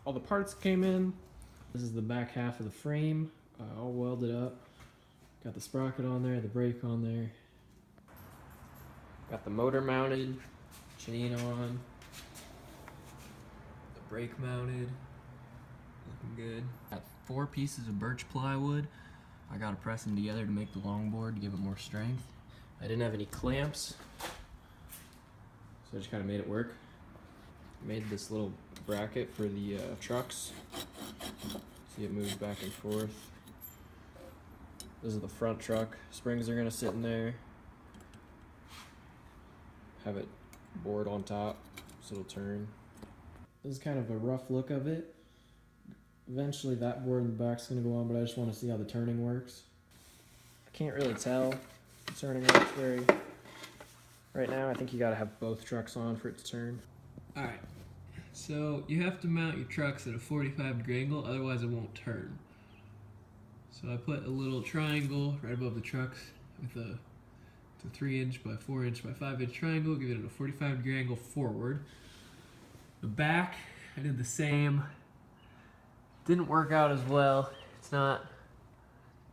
all the parts came in. This is the back half of the frame, all welded up. Got the sprocket on there, the brake on there. Got the motor mounted, chain on. The brake mounted, looking good. Got 4 pieces of birch plywood. I gotta press them together to make the longboard to give it more strength. I didn't have any clamps, so I just kind of made it work. Made this little bracket for the trucks. See, it moves back and forth. This is the front truck. Springs are gonna sit in there. Have it board on top so it'll turn. This is kind of a rough look of it. Eventually that board in the back's gonna go on, but I just want to see how the turning works. I can't really tell the turning works very right now. I think you gotta have both trucks on for it to turn. Alright, so you have to mount your trucks at a 45-degree angle, otherwise it won't turn. So I put a little triangle right above the trucks with a 3" by 4" by 5" triangle, give it a 45-degree angle forward. The back, I did the same. Didn't work out as well. It's not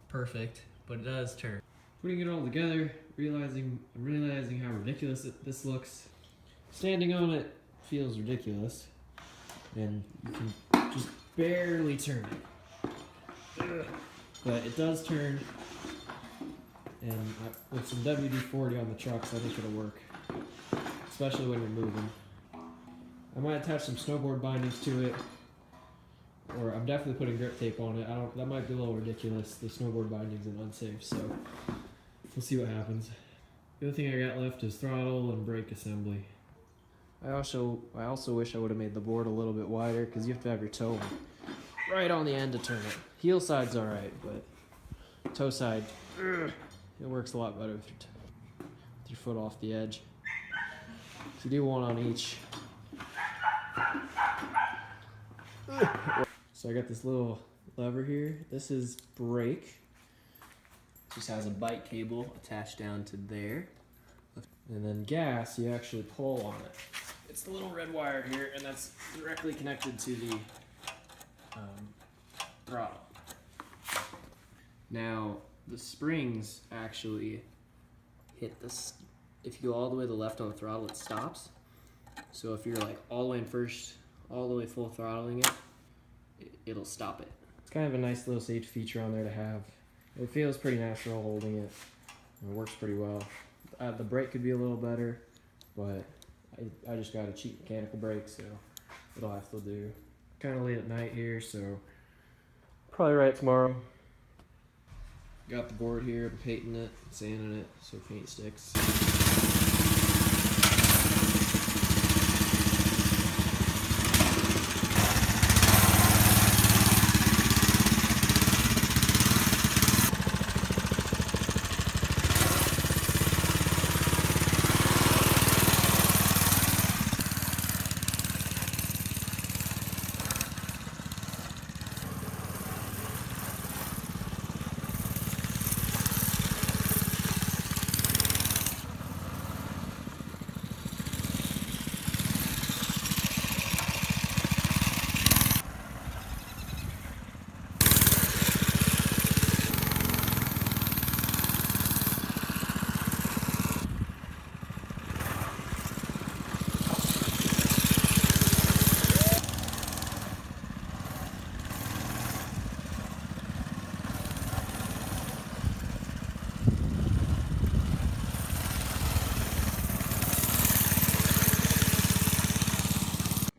perfect, but it does turn. Putting it all together, realizing how ridiculous this looks. Standing on it feels ridiculous, and you can just barely turn it. But it does turn, and with some WD-40 on the trucks, I think it'll work, especially when you're moving. I might attach some snowboard bindings to it, or I'm definitely putting grip tape on it. That might be a little ridiculous, the snowboard bindings and unsafe, so we'll see what happens. The other thing I got left is throttle and brake assembly. I also wish I would have made the board a little bit wider, because you have to have your toe right on the end to turn it. Heel side's alright, but toe side, it works a lot better with your foot off the edge. So you do one on each. So I got this little lever here. This is brake. Just has a bike cable attached down to there. And then gas, you actually pull on it. It's the little red wire here, and that's directly connected to the throttle. Now, the springs actually hit this. If you go all the way to the left on the throttle, it stops. So if you're like all the way in first, all the way full throttling it, it'll stop it. It's kind of a nice little safety feature on there to have. It feels pretty natural holding it. It works pretty well. The brake could be a little better, but I just got a cheap mechanical brake, so it'll have to do. Kind of late at night here, so probably right tomorrow. Got the board here, I'm painting it, sanding it so paint sticks.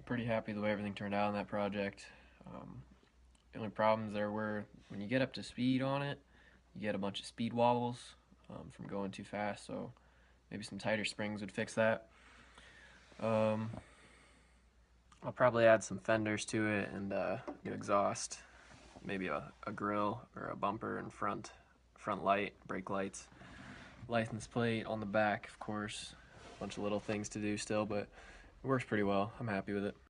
Pretty happy the way everything turned out on that project. The only problems there were when you get up to speed on it, you get a bunch of speed wobbles from going too fast, so maybe some tighter springs would fix that. I'll probably add some fenders to it and new exhaust, maybe a grill or a bumper and front light, brake lights, license plate on the back, of course. A bunch of little things to do still, but it works pretty well. I'm happy with it.